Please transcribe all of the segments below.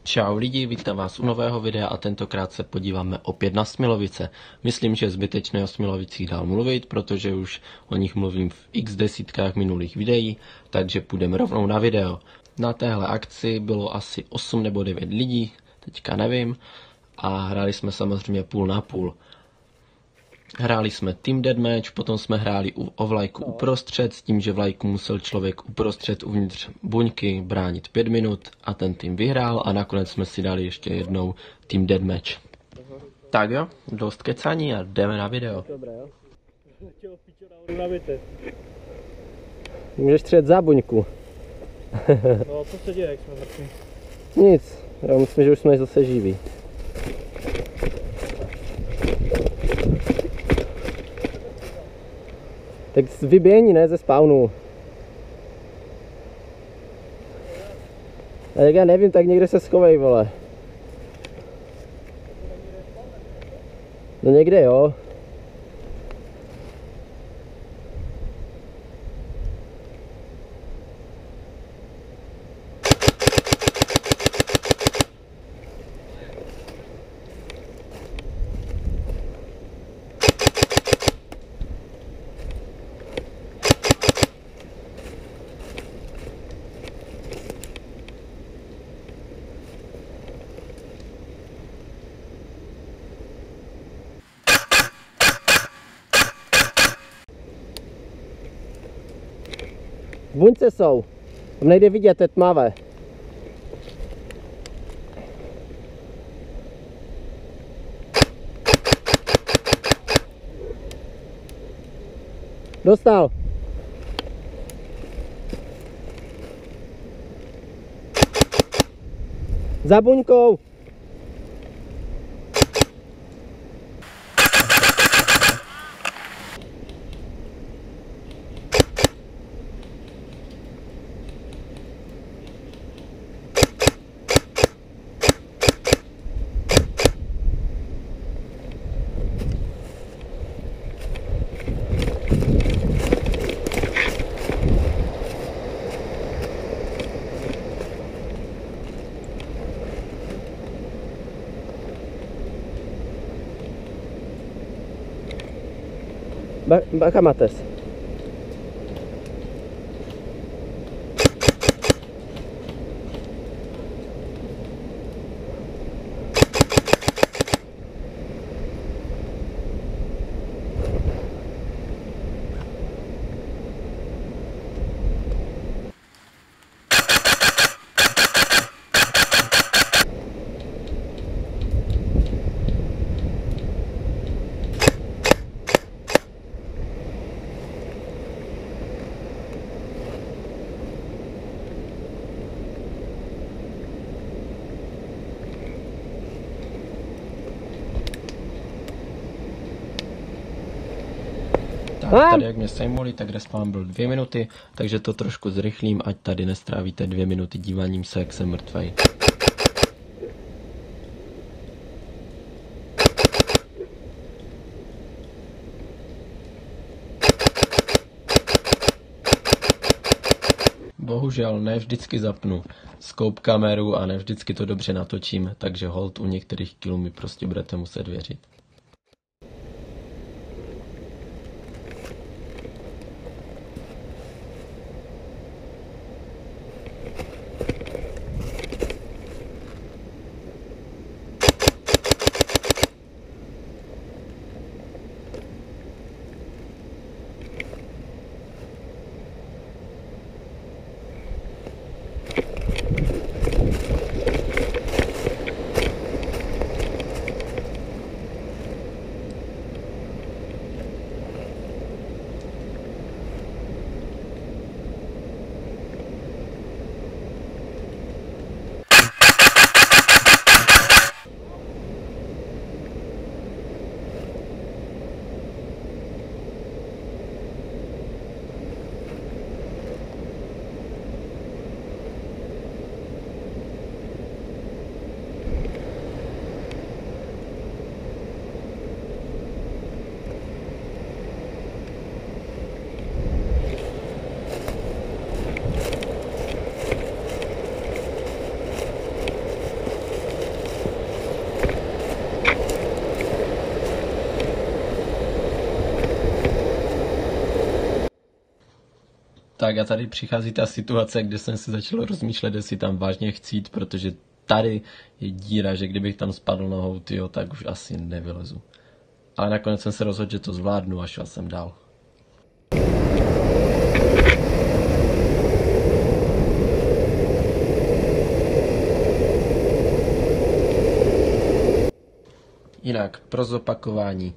Čau lidi, vítám vás u nového videa a tentokrát se podíváme opět na Smilovice. Myslím, že je zbytečné o Smilovicích dál mluvit, protože už o nich mluvím v x desítkách minulých videí, takže půjdeme rovnou na video. Na téhle akci bylo asi 8 nebo 9 lidí, teďka nevím, a hráli jsme samozřejmě půl na půl. Hráli jsme Team Deathmatch, potom jsme hráli o vlajku uprostřed, s tím, že vlajku musel člověk uprostřed uvnitř buňky bránit 5 minut a ten tým vyhrál a nakonec jsme si dali ještě jednou Team Deathmatch. Tak jo, dost kecání a jdeme na video. Dobré, jo. Můžeš střet za buňku. No, co se děje, jak jsme mrtví? Nic, já myslím, že už jsme zase živí. Tak vyběhni, ne, ze spawnu. A tak já nevím, tak někde se schovej, vole. No někde, jo. V buňce jsou. Tam nejde vidět, je tmavé. Dostal. Za buňkou. Bacha, Mates. Tak, tady jak mě sejmuli, tak respawn byl 2 minuty, takže to trošku zrychlím, ať tady nestrávíte 2 minuty díváním se, jak jsem mrtvej. Bohužel ne vždycky zapnu scope kameru a ne vždycky to dobře natočím, takže hold u některých killů mi prostě budete muset věřit. Tak a tady přichází ta situace, kde jsem si začal rozmýšlet, jestli tam vážně chci jít, protože tady je díra, že kdybych tam spadl nohou, tyjo, tak už asi nevylezu. Ale nakonec jsem se rozhodl, že to zvládnu a šel jsem dál. Jinak, pro zopakování,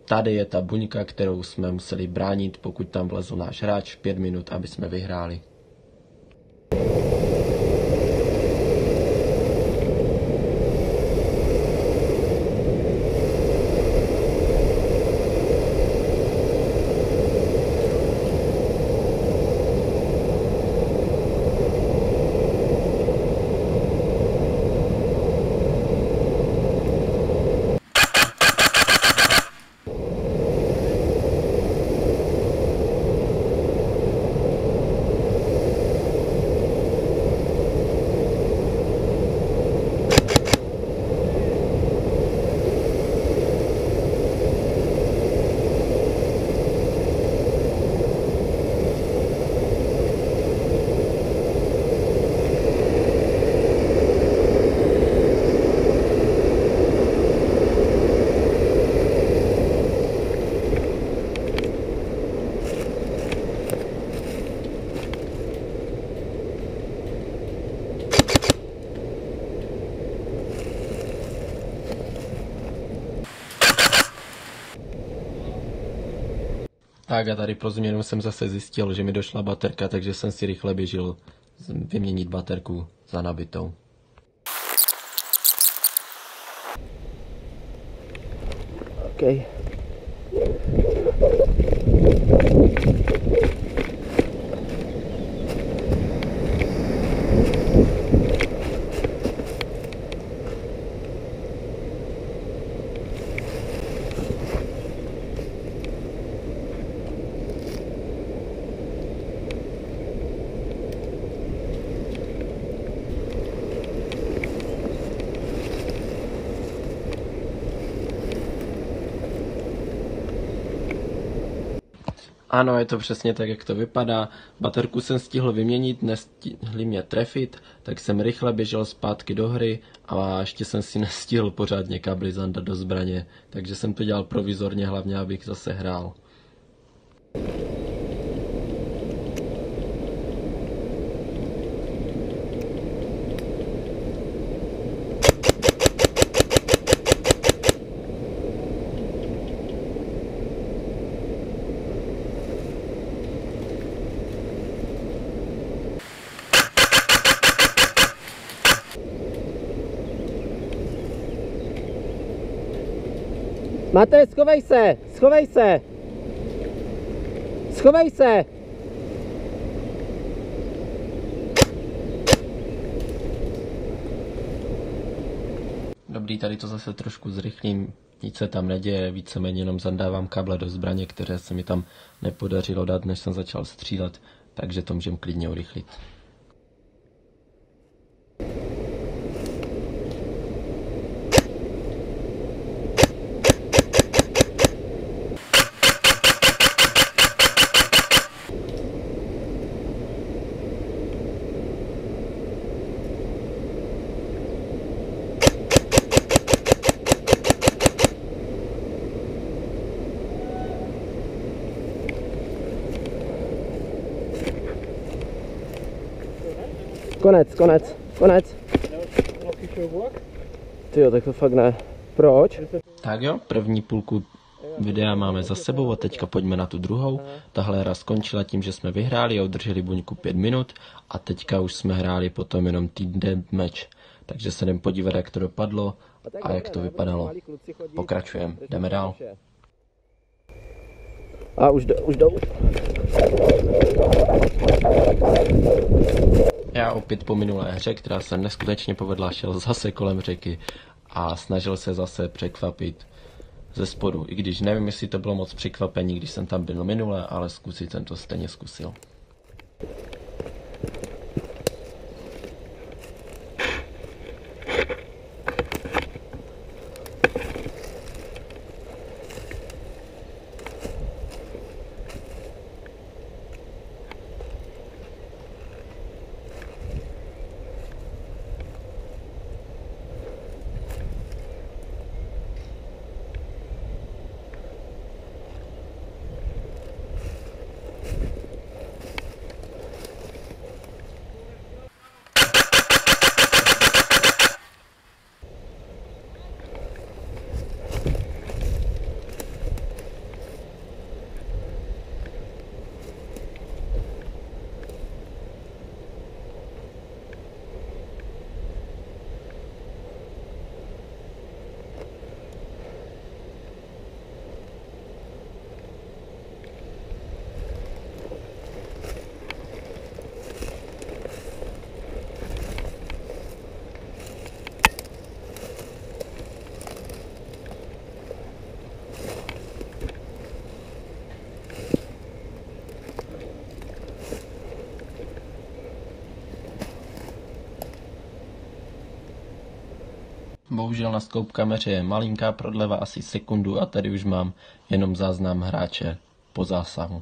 tady je ta buňka, kterou jsme museli bránit, pokud tam vlezl náš hráč 5 minut, aby jsme vyhráli. Tak a tady pro změnu jsem zase zjistil, že mi došla baterka, takže jsem si rychle běžel vyměnit baterku za nabitou. OK. Ano, je to přesně tak, jak to vypadá. Baterku jsem stihl vyměnit, nestihli mě trefit, tak jsem rychle běžel zpátky do hry a ještě jsem si nestihl pořádně kabely zandat do zbraně, takže jsem to dělal provizorně, hlavně abych zase hrál. Matej, schovej se! Schovej se! Schovej se! Dobrý, tady to zase trošku zrychlím, nic se tam neděje, víceméně jenom zandávám kable do zbraně, které se mi tam nepodařilo dát, než jsem začal střílet, takže to můžeme klidně urychlit. Konec. Tyjo, tak to fakt ne. Proč? Tak jo, první půlku videa máme za sebou a teďka pojďme na tu druhou. Tahle hra skončila tím, že jsme vyhráli a udrželi buňku 5 minut a teďka už jsme hráli potom jenom týden match. Takže se jdem podívat, jak to dopadlo a jak to vypadalo. Pokračujeme, jdeme dál. A už jdou. Já opět po minulé hře, která se neskutečně povedla, šel zase kolem řeky a snažil se zase překvapit ze spodu. I když nevím, jestli to bylo moc překvapení, když jsem tam byl minule, ale zkusit jsem to stejně zkusil. Bohužel na scope kameře je malinká prodleva asi sekundu a tady už mám jenom záznam hráče po zásahu.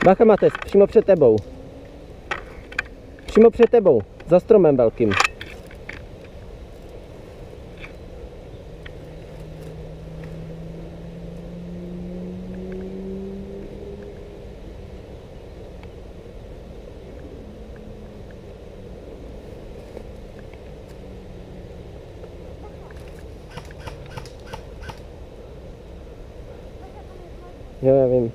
Bacha, Mates, přímo před tebou. Přímo před tebou, za stromem velkým. Jo, já vím.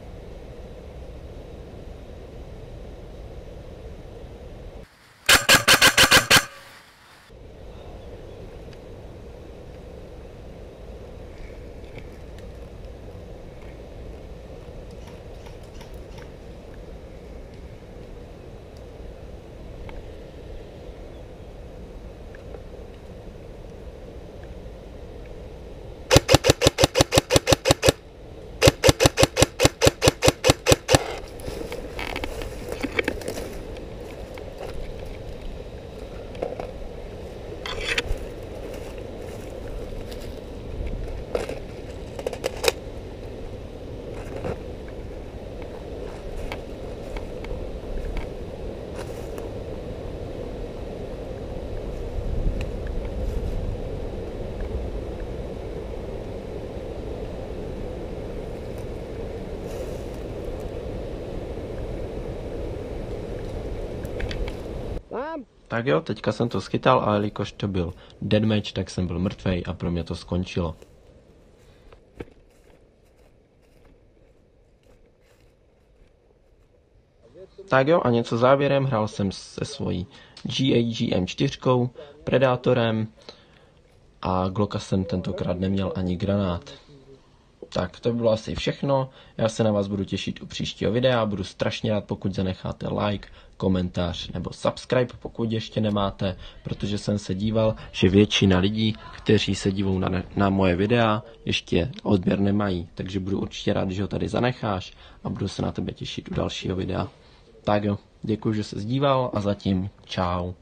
Tak jo, teďka jsem to schytal, ale jelikož to byl deadmatch, tak jsem byl mrtvej a pro mě to skončilo. Tak jo, a něco závěrem, hrál jsem se svojí GAG M4, Predátorem a Glocka jsem tentokrát neměl ani granát. Tak to bylo asi všechno, já se na vás budu těšit u příštího videa, budu strašně rád, pokud zanecháte like, komentář nebo subscribe, pokud ještě nemáte, protože jsem se díval, že většina lidí, kteří se dívají na moje videa, ještě odběr nemají, takže budu určitě rád, že ho tady zanecháš a budu se na tebe těšit u dalšího videa. Tak jo, děkuji, že jsi díval a zatím čau.